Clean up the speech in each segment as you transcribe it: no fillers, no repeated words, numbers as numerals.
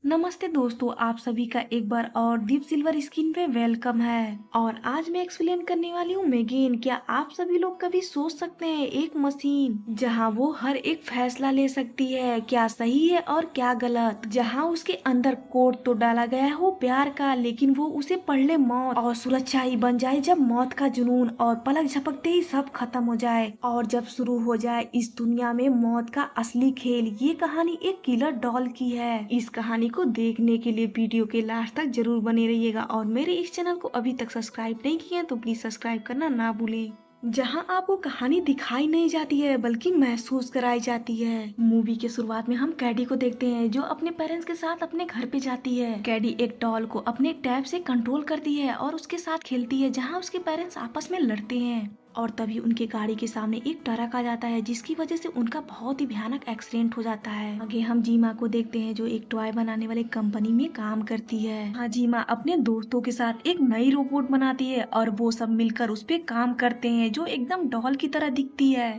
नमस्ते दोस्तों, आप सभी का एक बार और दीप सिल्वर स्क्रीन पे वेलकम है। और आज मैं एक्सप्लेन करने वाली हूँ मेगेन। क्या आप सभी लोग कभी सोच सकते हैं एक मशीन जहाँ वो हर एक फैसला ले सकती है, क्या सही है और क्या गलत, जहाँ उसके अंदर कोड तो डाला गया हो प्यार का, लेकिन वो उसे पढ़ ले मौत और सुरक्षा ही बन जाए जब मौत का जुनून और पलक झपकते ही सब खत्म हो जाए और जब शुरू हो जाए इस दुनिया में मौत का असली खेल। ये कहानी एक किलर डॉल की है। इस कहानी को देखने के लिए वीडियो के लास्ट तक जरूर बने रहिएगा और मेरे इस चैनल को अभी तक सब्सक्राइब नहीं किया तो प्लीज सब्सक्राइब करना ना भूलें। जहां आपको कहानी दिखाई नहीं जाती है बल्कि महसूस कराई जाती है। मूवी के शुरुआत में हम कैडी को देखते हैं जो अपने पेरेंट्स के साथ अपने घर पे जाती है। कैडी एक डॉल को अपने टैब से कंट्रोल करती है और उसके साथ खेलती है जहां उसके पेरेंट्स आपस में लड़ते हैं। और तभी उनके गाड़ी के सामने एक ट्रक आ जाता है जिसकी वजह से उनका बहुत ही भयानक एक्सीडेंट हो जाता है। आगे हम जीमा को देखते हैं जो एक टॉय बनाने वाले कंपनी में काम करती है। हाँ, जीमा अपने दोस्तों के साथ एक नई रोबोट बनाती है और वो सब मिलकर उस पे काम करते हैं जो एकदम डॉल की तरह दिखती है।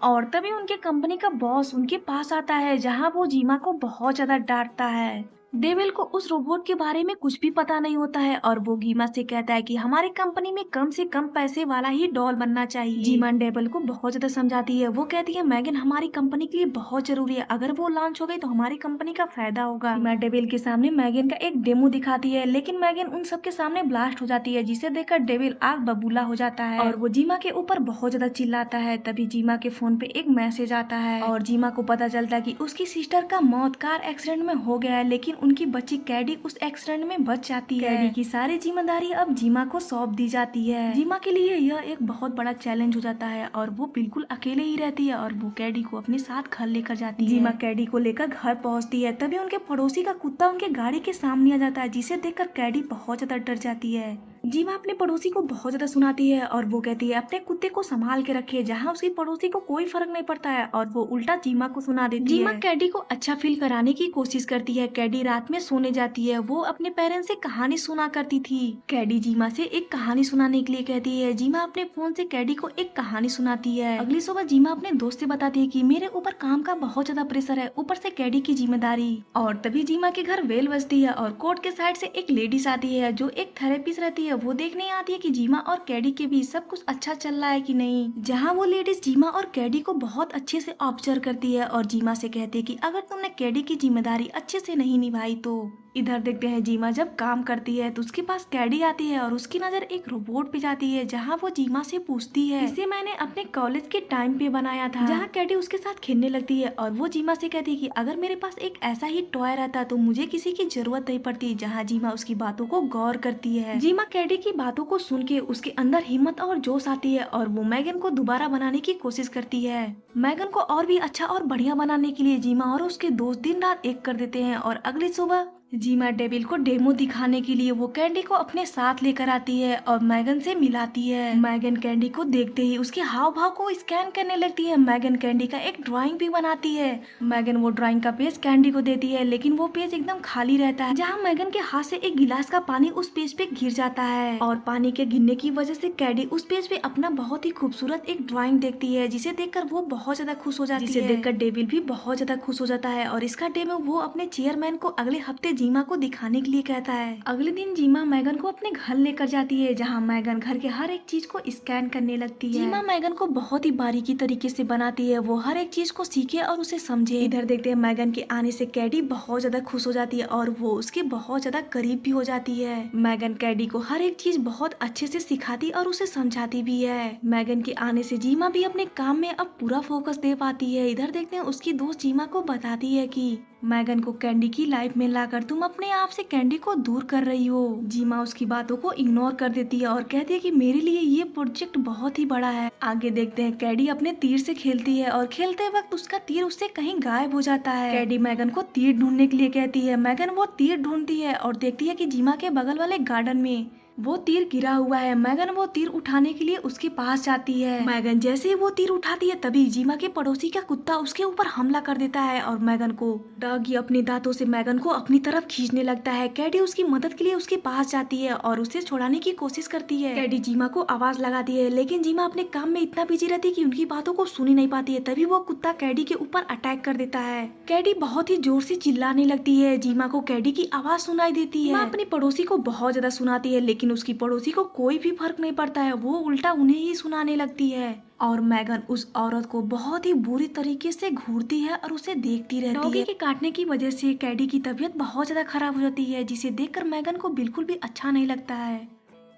और तभी उनके कंपनी का बॉस उनके पास आता है जहां वो जीमा को बहुत ज्यादा डांटता है। डेविल को उस रोबोट के बारे में कुछ भी पता नहीं होता है और वो गीमा से कहता है कि हमारी कंपनी में कम से कम पैसे वाला ही डॉल बनना चाहिए। जीमा डेविल को बहुत ज्यादा समझाती है। वो कहती है मैगन हमारी कंपनी के लिए बहुत जरूरी है, अगर वो लॉन्च हो गई तो हमारी कंपनी का फायदा होगा। जीमा डेविल के सामने मैगन का एक डेमो दिखाती है लेकिन मैगन उन सबके सामने ब्लास्ट हो जाती है जिसे देखकर डेविल आग बबूला हो जाता है और वो जीमा के ऊपर बहुत ज्यादा चिल्लाता है। तभी जीमा के फोन पे एक मैसेज आता है और जीमा को पता चलता है कि उसकी सिस्टर का मौत कार एक्सीडेंट में हो गया है, लेकिन उनकी बच्ची कैडी उस एक्सीडेंट में बच जाती है। कैडी की सारी जिम्मेदारी अब जीमा को सौंप दी जाती है। जीमा के लिए यह एक बहुत बड़ा चैलेंज हो जाता है और वो बिल्कुल अकेले ही रहती है और वो कैडी को अपने साथ घर लेकर जाती है। जीमा कैडी को लेकर घर पहुंचती है तभी उनके पड़ोसी का कुत्ता उनके गाड़ी के सामने आ जाता है जिसे देखकर कैडी बहुत ज्यादा डर जाती है। जीमा अपने पड़ोसी को बहुत ज्यादा सुनाती है और वो कहती है अपने कुत्ते को संभाल के रखे, जहाँ उसकी पड़ोसी को कोई फर्क नहीं पड़ता है और वो उल्टा जीमा को सुना देती है। जीमा कैडी को अच्छा फील कराने की कोशिश करती है। कैडी रात में सोने जाती है। वो अपने पेरेंट्स से कहानी सुना करती थी। कैडी जीमा से एक कहानी सुनाने के लिए कहती है। जीमा अपने फोन से कैडी को एक कहानी सुनाती है। अगली सुबह जीमा अपने दोस्त से बताती है कि मेरे ऊपर काम का बहुत ज्यादा प्रेशर है, ऊपर से कैडी की जिम्मेदारी। और तभी जीमा के घर बेल बजती है और कोर्ट के साइड से एक लेडीज आती है जो एक थेरेपिस्ट रहती है। वो देखने आती है कि जीमा और कैडी के बीच सब कुछ अच्छा चल रहा है कि नहीं। जहाँ वो लेडीज जीमा और कैडी को बहुत अच्छे से ऑब्जर्व करती है और जीमा से कहती है कि अगर तुमने कैडी की जिम्मेदारी अच्छे से नहीं निभाई तो। इधर देखते हैं जीमा जब काम करती है तो उसके पास कैडी आती है और उसकी नजर एक रोबोट पे जाती है जहाँ वो जीमा से पूछती है इसे मैंने अपने कॉलेज के टाइम पे बनाया था। जहाँ कैडी उसके साथ खेलने लगती है और वो जीमा से कहती है कि अगर मेरे पास एक ऐसा ही टॉय रहता तो मुझे किसी की जरूरत नहीं पड़ती। जहाँ जीमा उसकी बातों को गौर करती है। जीमा कैडी की बातों को सुन के उसके अंदर हिम्मत और जोश आती है और वो मैगन को दोबारा बनाने की कोशिश करती है। मैगन को और भी अच्छा और बढ़िया बनाने के लिए जीमा और उसके दोस्त दिन रात एक कर देते हैं और अगली सुबह जीमा डेविल को डेमो दिखाने के लिए वो कैंडी को अपने साथ लेकर आती है और मैगन से मिलाती है। मैगन कैंडी को देखते ही उसके हाव भाव को स्कैन करने लगती है। मैगन कैंडी का एक ड्राइंग भी बनाती है। मैगन वो ड्राइंग का पेज कैंडी को देती है लेकिन वो पेज एकदम खाली रहता है। जहाँ मैगन के हाथ से एक गिलास का पानी उस पेज पे गिर जाता है और पानी के गिरने की वजह से कैंडी उस पेज पे अपना बहुत ही खूबसूरत एक ड्राइंग देखती है जिसे देखकर वो बहुत ज्यादा खुश हो जाती है। जिसे देखकर डेविल भी बहुत ज्यादा खुश हो जाता है और इसका डेमो वो अपने चेयरमैन को अगले हफ्ते जीमा को दिखाने के लिए कहता है। अगले दिन जीमा मैगन को अपने घर लेकर जाती है जहाँ मैगन घर के हर एक चीज को स्कैन करने लगती है। जीमा मैगन को बहुत ही बारीकी तरीके से बनाती है, वो हर एक चीज को सीखे और उसे समझे। इधर देखते हैं मैगन के आने से कैडी बहुत ज्यादा खुश हो जाती है और वो उसके बहुत ज्यादा करीब भी हो जाती है। मैगन कैडी को हर एक चीज बहुत अच्छे से सिखाती और उसे समझाती भी है। मैगन के आने से जीमा भी अपने काम में अब पूरा फोकस दे पाती है। इधर देखते हैं उसकी दोस्त जीमा को बताती है कि मैगन को कैंडी की लाइफ में लाकर तुम अपने आप से कैंडी को दूर कर रही हो। जीमा उसकी बातों को इग्नोर कर देती है और कहती है कि मेरे लिए ये प्रोजेक्ट बहुत ही बड़ा है। आगे देखते हैं कैडी अपने तीर से खेलती है और खेलते वक्त उसका तीर उससे कहीं गायब हो जाता है। कैडी मैगन को तीर ढूंढने के लिए कहती है। मैगन वो तीर ढूंढती है और देखती है कि जीमा के बगल वाले गार्डन में वो तीर गिरा हुआ है। मैगन वो तीर उठाने के लिए उसके पास जाती है। मैगन जैसे ही वो तीर उठाती है तभी जीमा के पड़ोसी का कुत्ता उसके ऊपर हमला कर देता है और मैगन को डॉगी अपने दांतों से मैगन को अपनी तरफ खींचने लगता है। कैडी उसकी मदद के लिए उसके पास जाती है और उसे छुड़ाने की कोशिश करती है। कैडी जीमा को आवाज लगाती है लेकिन जीमा अपने काम में इतना बिजी रहती है कि उनकी बातों को सुन ही नहीं पाती है। तभी वो कुत्ता कैडी के ऊपर अटैक कर देता है। कैडी बहुत ही जोर से चिल्लाने लगती है। जीमा को कैडी की आवाज सुनाई देती है। अपनी पड़ोसी को बहुत ज्यादा सुनाती है लेकिन उसकी पड़ोसी को कोई भी फर्क नहीं पड़ता है। वो उल्टा उन्हें ही सुनाने लगती है और मैगन उस औरत को बहुत ही बुरी तरीके से घूरती है और उसे देखती रहती है। डॉगी के काटने की वजह से कैडी की तबीयत बहुत ज्यादा खराब हो जाती है जिसे देखकर मैगन को बिल्कुल भी अच्छा नहीं लगता है।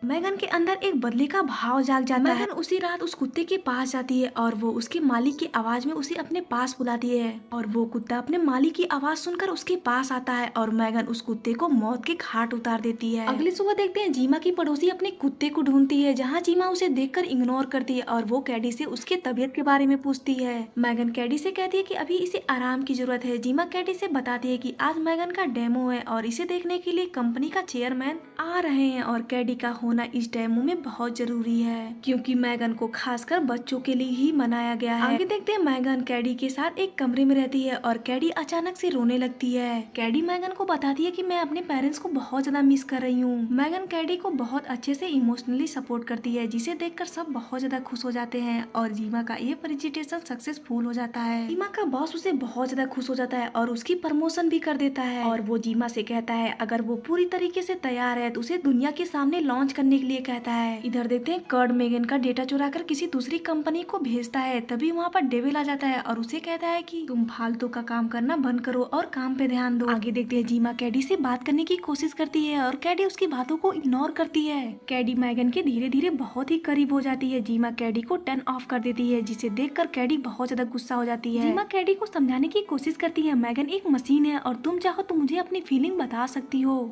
मैगन के अंदर एक बदले का भाव जाग जाता है। मैगन उसी रात उस कुत्ते के पास जाती है और वो उसके मालिक की आवाज में उसे अपने पास बुलाती है और वो कुत्ता अपने मालिक की आवाज सुनकर उसके पास आता है और मैगन उस कुत्ते को मौत के घाट उतार देती है। अगली सुबह देखते हैं जीमा की पड़ोसी अपने कुत्ते को ढूंढती है जहाँ जीमा उसे देखकर इग्नोर करती है और वो कैडी से उसके तबीयत के बारे में पूछती है। मैगन कैडी से कहती है कि अभी इसे आराम की जरूरत है। जीमा कैडी से बताती है कि आज मैगन का डेमो है और इसे देखने के लिए कंपनी का चेयरमैन आ रहे हैं और कैडी का होना इस डेमो में बहुत जरूरी है क्योंकि मैगन को खासकर बच्चों के लिए ही मनाया गया है। आगे देखते हैं मैगन कैडी के साथ एक कमरे में रहती है और कैडी अचानक से रोने लगती है। कैडी मैगन को बताती है कि मैं अपने पेरेंट्स को बहुत ज्यादा मिस कर रही हूँ। मैगन कैडी को बहुत अच्छे से इमोशनली सपोर्ट करती है जिसे देखकर सब बहुत ज्यादा खुश हो जाते हैं और जीमा का ये प्रेजेंटेशन सक्सेसफुल हो जाता है। जीमा का बॉस उसे बहुत ज्यादा खुश हो जाता है और उसकी प्रमोशन भी कर देता है और वो जीमा से कहता है अगर वो पूरी तरीके से तैयार है तो उसे दुनिया के सामने लॉन्च करने के लिए कहता है। इधर देखते हैं कर्ड मैगन का डेटा चुराकर किसी दूसरी कंपनी को भेजता है। तभी वहाँ पर डेविल आ जाता है और उसे कहता है कि तुम फालतू का काम करना बंद करो और काम पे ध्यान दो। आगे देखते हैं जीमा कैडी से बात करने की कोशिश करती है और कैडी उसकी बातों को इग्नोर करती है। कैडी मैगन के धीरे धीरे बहुत ही करीब हो जाती है। जीमा कैडी को टर्न ऑफ कर देती है जिसे देखकर कैडी बहुत ज्यादा गुस्सा हो जाती है। जीमा कैडी को समझाने की कोशिश करती है मैगन एक मशीन है और तुम चाहो तो मुझे अपनी फीलिंग बता सकती हो।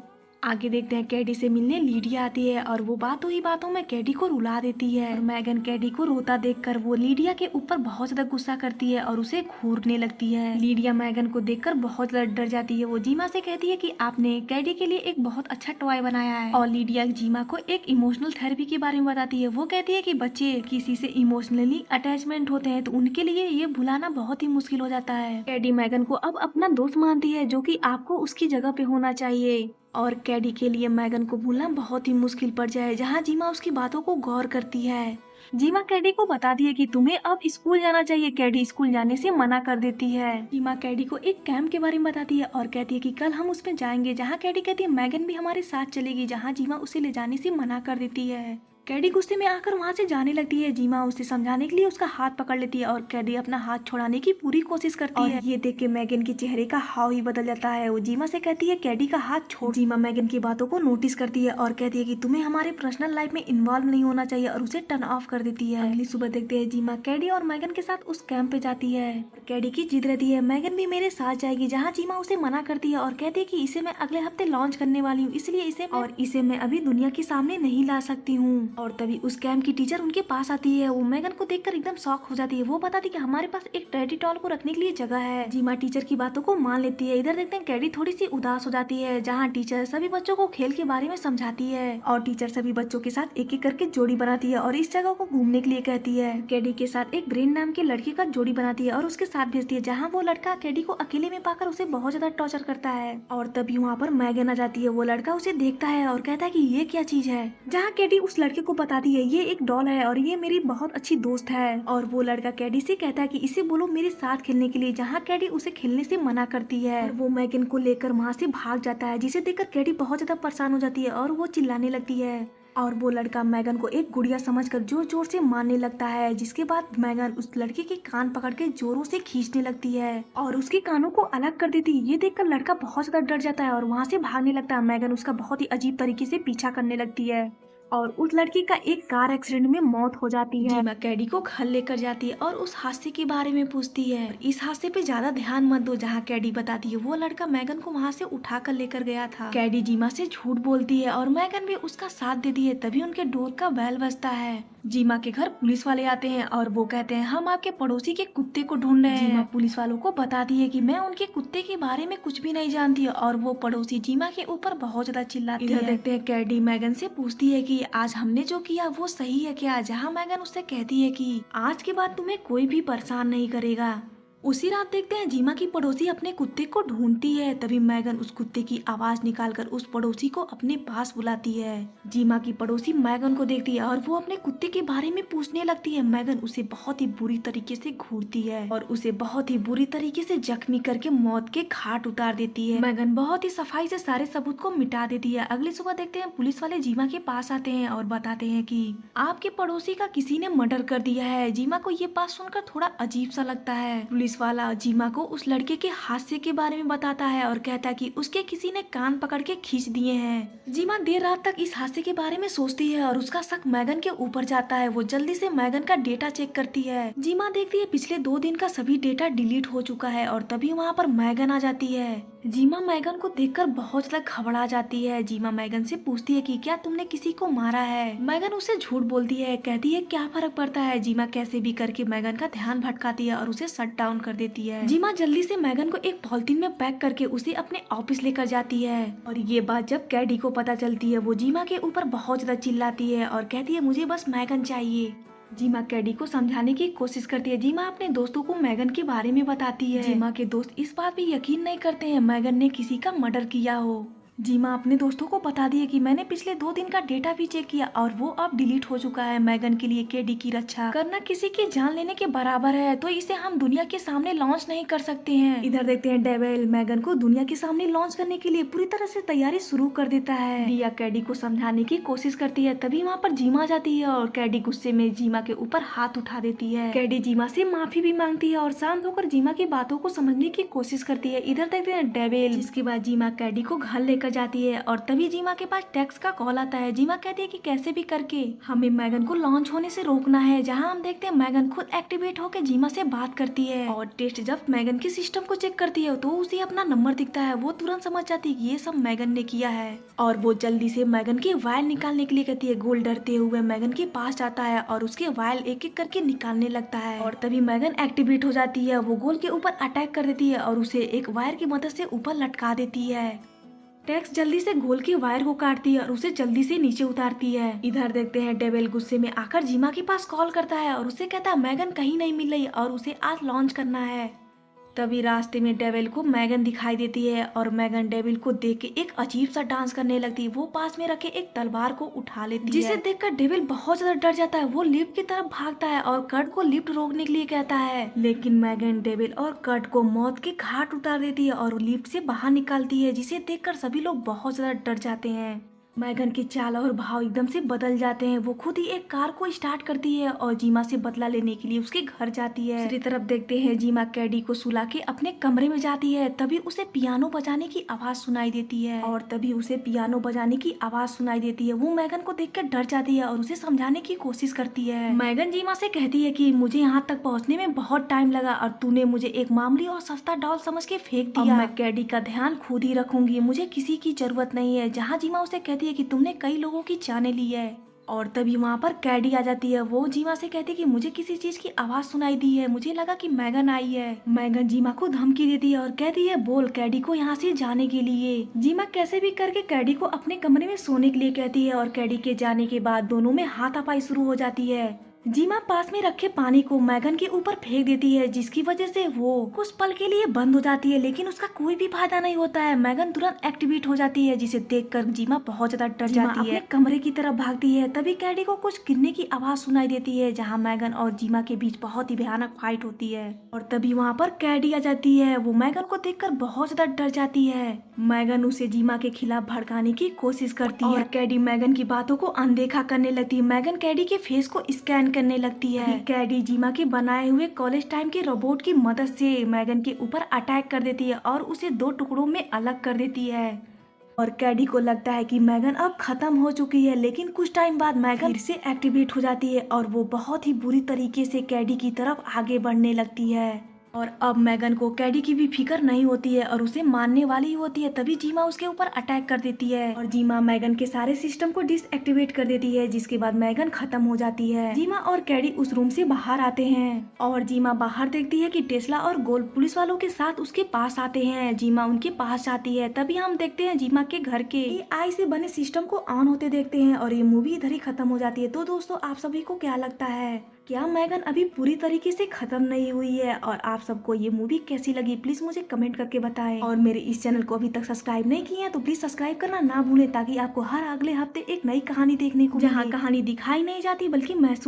आगे देखते हैं कैडी से मिलने लीडिया आती है और वो बातों ही बातों में कैडी को रुला देती है और मैगन कैडी को रोता देखकर वो लीडिया के ऊपर बहुत ज्यादा गुस्सा करती है और उसे घूरने लगती है। लीडिया मैगन को देखकर बहुत ज्यादा डर जाती है। वो जीमा से कहती है कि आपने कैडी के लिए एक बहुत अच्छा टॉय बनाया है और लीडिया जीमा को एक इमोशनल थेरेपी के बारे में बताती है। वो कहती है कि बच्चे किसी से इमोशनली अटैचमेंट होते हैं तो उनके लिए ये भुलाना बहुत ही मुश्किल हो जाता है। कैडी मैगन को अब अपना दोस्त मानती है जो कि आपको उसकी जगह पे होना चाहिए और कैडी के लिए मैगन को भूलना बहुत ही मुश्किल पड़ जाए जहाँ जीमा उसकी बातों को गौर करती है। जीमा कैडी को बताती है कि तुम्हें अब स्कूल जाना चाहिए। कैडी स्कूल जाने से मना कर देती है। जीमा कैडी को एक कैंप के बारे में बताती है और कहती है कि कल हम उसमें जाएंगे जहाँ कैडी कहती है मैगन भी हमारे साथ चलेगी जहाँ जीमा उसे ले जाने से मना कर देती है। कैडी गुस्से में आकर वहाँ से जाने लगती है। जीमा उसे समझाने के लिए उसका हाथ पकड़ लेती है और कैडी अपना हाथ छुड़ाने की पूरी कोशिश करती है। ये देख के मैगन के चेहरे का हाव ही बदल जाता है। वो जीमा से कहती है कैडी का हाथ छोड़। जीमा मैगन की बातों को नोटिस करती है और कहती है कि तुम्हें हमारे पर्सनल लाइफ में इन्वॉल्व नहीं होना चाहिए और उसे टर्न ऑफ कर देती है। अगली सुबह देखते हैं जीमा कैडी और मैगन के साथ उस कैंप पे जाती है। कैडी की जिद रहती है मैगन भी मेरे साथ जाएगी जहाँ जीमा उसे मना करती है और कहती है कि इसे मैं अगले हफ्ते लॉन्च करने वाली हूँ इसलिए इसे मैं अभी दुनिया के सामने नहीं ला सकती हूँ। और तभी उस कैंप की टीचर उनके पास आती है। वो मैगन को देखकर एकदम शॉक हो जाती है। वो बताती है कि हमारे पास एक टेडी डॉल को रखने के लिए जगह है। जीमा टीचर की बातों को मान लेती है। इधर देखते हैं कैडी थोड़ी सी उदास हो जाती है जहाँ टीचर सभी बच्चों को खेल के बारे में समझाती है और टीचर सभी बच्चों के साथ एक एक करके जोड़ी बनाती है और इस जगह को घूमने के लिए कहती है। कैडी के साथ एक ब्रेन नाम के लड़के का जोड़ी बनाती है और उसके साथ भेजती है जहाँ वो लड़का कैडी को अकेले में पाकर उसे बहुत ज्यादा टॉर्चर करता है। और तभी वहाँ पर मैगन आ जाती है। वो लड़का उसे देखता है और कहता है कि ये क्या चीज है, जहाँ कैडी उस लड़के को बताती है ये एक डॉल है और ये मेरी बहुत अच्छी दोस्त है। और वो लड़का कैडी से कहता है कि इसे बोलो मेरे साथ खेलने के लिए, जहाँ कैडी उसे खेलने से मना करती है और वो मैगन को लेकर वहाँ से भाग जाता है जिसे देखकर कैडी बहुत ज्यादा परेशान हो जाती है और वो चिल्लाने लगती है। और वो लड़का मैगन को एक गुड़िया समझकर जोर जोर से मारने लगता है जिसके बाद मैगन उस लड़के के कान पकड़ के जोरों से खींचने लगती है और उसके कानों को अलग कर देती है। ये देखकर लड़का बहुत ज्यादा डर जाता है और वहाँ से भागने लगता है। मैगन उसका बहुत ही अजीब तरीके से पीछा करने लगती है। और उस लड़की का एक कार एक्सीडेंट में मौत हो जाती है। जीमा कैडी को घर लेकर जाती है और उस हादसे के बारे में पूछती है। इस हादसे पे ज्यादा ध्यान मत दो। जहाँ कैडी बताती है वो लड़का मैगन को वहाँ से उठा कर लेकर गया था। कैडी जीमा से झूठ बोलती है और मैगन भी उसका साथ देती है। तभी उनके डोर का बेल बजता है। जीमा के घर पुलिस वाले आते हैं और वो कहते हैं हम आपके पड़ोसी के कुत्ते को ढूंढ रहे हैं। जीमा पुलिस वालों को बताती है कि मैं उनके कुत्ते के बारे में कुछ भी नहीं जानती और वो पड़ोसी जीमा के ऊपर बहुत ज्यादा चिल्लाती है। इधर देखते हैं कैडी मैगन से पूछती है कि आज हमने जो किया वो सही है क्या। जहाँ मैगन उससे कहती है कि आज के बाद तुम्हें कोई भी परेशान नहीं करेगा। उसी रात देखते हैं जीमा की पड़ोसी अपने कुत्ते को ढूंढती है। तभी मैगन उस कुत्ते की आवाज निकालकर उस पड़ोसी को अपने पास बुलाती है। जीमा की पड़ोसी मैगन को देखती है और वो अपने कुत्ते के बारे में पूछने लगती है। मैगन उसे बहुत ही बुरी तरीके से घूरती है और उसे बहुत ही बुरी तरीके से जख्मी करके मौत के घाट उतार देती है। मैगन बहुत ही सफाई से सारे सबूत को मिटा देती है। अगली सुबह देखते हैं पुलिस वाले जीमा के पास आते हैं और बताते हैं कि आपके पड़ोसी का किसी ने मर्डर कर दिया है। जीमा को ये बात सुनकर थोड़ा अजीब सा लगता है। पुलिस वाला जीमा को उस लड़के के हादसे के बारे में बताता है और कहता है कि उसके किसी ने कान पकड़ के खींच दिए हैं। जीमा देर रात तक इस हादसे के बारे में सोचती है और उसका शक मैगन के ऊपर जाता है। वो जल्दी से मैगन का डेटा चेक करती है। जीमा देखती है पिछले 2 दिन का सभी डेटा डिलीट हो चुका है और तभी वहाँ पर मैगन आ जाती है। जीमा मैगन को देखकर बहुत ज्यादा घबरा जाती है। जीमा मैगन से पूछती है कि क्या तुमने किसी को मारा है। मैगन उसे झूठ बोलती है, कहती है क्या फर्क पड़ता है। जीमा कैसे भी करके मैगन का ध्यान भटकाती है और उसे शट डाउन कर देती है। जीमा जल्दी से मैगन को एक पॉलिथीन में पैक करके उसे अपने ऑफिस लेकर जाती है और ये बात जब कैडी को पता चलती है वो जीमा के ऊपर बहुत ज्यादा चिल्लाती है और कहती है मुझे बस मैगन चाहिए। जीमा कैडी को समझाने की कोशिश करती है। जीमा अपने दोस्तों को मैगन के बारे में बताती है। जीमा के दोस्त इस बात पे यकीन नहीं करते हैं मैगन ने किसी का मर्डर किया हो। जीमा अपने दोस्तों को बताती है कि मैंने पिछले 2 दिन का डेटा भी चेक किया और वो अब डिलीट हो चुका है। मैगन के लिए कैडी की रक्षा करना किसी की जान लेने के बराबर है, तो इसे हम दुनिया के सामने लॉन्च नहीं कर सकते हैं। इधर देखते हैं डेविल मैगन को दुनिया के सामने लॉन्च करने के लिए पूरी तरह से तैयारी शुरू कर देता है। रिया कैडी को समझाने की कोशिश करती है। तभी वहाँ पर जीमा जाती है और कैडी गुस्से में जीमा के ऊपर हाथ उठा देती है। कैडी जीमा से माफी भी मांगती है और शांत होकर जीमा की बातों को समझने की कोशिश करती है। इधर देखते हैं डेविल, जिसके बाद जीमा कैडी को घर लेकर जाती है और तभी जीमा के पास टैक्स का कॉल आता है। जीमा कहती है कि कैसे भी करके हमें मैगन को लॉन्च होने से रोकना है। जहां हम देखते हैं मैगन खुद एक्टिवेट होकर जीमा से बात करती है और टेस्ट जब मैगन के सिस्टम को चेक करती है तो उसे अपना नंबर दिखता है। वो तुरंत समझ जाती है कि ये सब मैगन ने किया है और वो जल्दी से मैगन के वायल निकालने के लिए कहती है। गोल डरते हुए मैगन के पास जाता है और उसके वायल एक एक करके निकालने लगता है और तभी मैगन एक्टिवेट हो जाती है। वो गोल के ऊपर अटैक कर देती है और उसे एक वायर की मदद से ऊपर लटका देती है। टैक्स जल्दी से गोल के वायर को काटती है और उसे जल्दी से नीचे उतारती है। इधर देखते हैं डेविल गुस्से में आकर जीमा के पास कॉल करता है और उसे कहता है मैगन कहीं नहीं मिल रही और उसे आज लॉन्च करना है। तभी रास्ते में डेविल को मैगन दिखाई देती है और मैगन डेविल को देख के एक अजीब सा डांस करने लगती है। वो पास में रखे एक तलवार को उठा लेती है, जिसे देखकर डेविल बहुत ज्यादा डर जाता है। वो लिफ्ट की तरफ भागता है और कर्ट को लिफ्ट रोकने के लिए कहता है, लेकिन मैगन डेविल और कर्ट को मौत के घाट उतार देती है और लिफ्ट से बाहर निकालती है, जिसे देखकर सभी लोग बहुत ज्यादा डर जाते हैं। मैगन के चाल और भाव एकदम से बदल जाते हैं। वो खुद ही एक कार को स्टार्ट करती है और जीमा से बदला लेने के लिए उसके घर जाती है। दूसरी तरफ देखते हैं जीमा कैडी को सुला के अपने कमरे में जाती है। तभी उसे पियानो बजाने की आवाज सुनाई देती है वो मैगन को देखकर डर जाती है और उसे समझाने की कोशिश करती है। मैगन जीमा से कहती है कि मुझे यहाँ तक पहुँचने में बहुत टाइम लगा और तूने मुझे एक मामूली और सस्ता डॉल समझ के फेंक दिया। मैं कैडी का ध्यान खुद ही रखूंगी, मुझे किसी की जरूरत नहीं है। जहाँ जीमा उसे कहती है कि तुमने कई लोगों की जाने ली है और तभी वहाँ पर कैडी आ जाती है। वो जीमा से कहती है कि मुझे किसी चीज की आवाज सुनाई दी है, मुझे लगा कि मैगन आई है। मैगन जीमा को धमकी देती है और कहती है बोल कैडी को यहाँ से जाने के लिए। जीमा कैसे भी करके कैडी को अपने कमरे में सोने के लिए कहती है और कैडी के जाने के बाद दोनों में हाथापाई शुरू हो जाती है। जीमा पास में रखे पानी को मैगन के ऊपर फेंक देती है, जिसकी वजह से वो कुछ पल के लिए बंद हो जाती है, लेकिन उसका कोई भी फायदा नहीं होता है। मैगन तुरंत एक्टिवेट हो जाती है, जिसे देखकर जीमा बहुत ज्यादा डर जाती है। अपने कमरे की तरफ भागती है। तभी कैडी को कुछ गिरने की आवाज सुनाई देती है, जहाँ मैगन और जीमा के बीच बहुत ही भयानक फाइट होती है और तभी वहाँ पर कैडी आ जाती है। वो मैगन को देखकर बहुत ज्यादा डर जाती है। मैगन उसे जीमा के खिलाफ भड़काने की कोशिश करती है और कैडी मैगन की बातों को अनदेखा करने लगती है। मैगन कैडी के फेस को स्कैन करने लगती है। कैडी जीमा के बनाए हुए कॉलेज टाइम के रोबोट की मदद से मैगन के ऊपर अटैक कर देती है और उसे 2 टुकड़ों में अलग कर देती है। और कैडी को लगता है कि मैगन अब खत्म हो चुकी है, लेकिन कुछ टाइम बाद मैगन फिर से एक्टिवेट हो जाती है और वो बहुत ही बुरी तरीके से कैडी की तरफ आगे बढ़ने लगती है। और अब मैगन को कैडी की भी फिक्र नहीं होती है और उसे मारने वाली ही होती है। तभी जीमा उसके ऊपर अटैक कर देती है और जीमा मैगन के सारे सिस्टम को डिसएक्टिवेट कर देती है, जिसके बाद मैगन खत्म हो जाती है। जीमा और कैडी उस रूम से बाहर आते हैं और जीमा बाहर देखती है कि टेस्ला और गोल्ड पुलिस वालों के साथ उसके पास आते हैं। जीमा उनके पास जाती है, तभी हम देखते हैं जीमा के घर के AI से बने सिस्टम को ऑन होते देखते हैं और ये मूवी इधर ही खत्म हो जाती है। तो दोस्तों, आप सभी को क्या लगता है, क्या मैगन अभी पूरी तरीके से खत्म नहीं हुई है? और आप सबको ये मूवी कैसी लगी प्लीज मुझे कमेंट करके बताएं। और मेरे इस चैनल को अभी तक सब्सक्राइब नहीं किए हैं तो प्लीज सब्सक्राइब करना ना भूलें, ताकि आपको हर अगले हफ्ते एक नई कहानी देखने को जहाँ कहानी दिखाई नहीं जाती बल्कि महसूस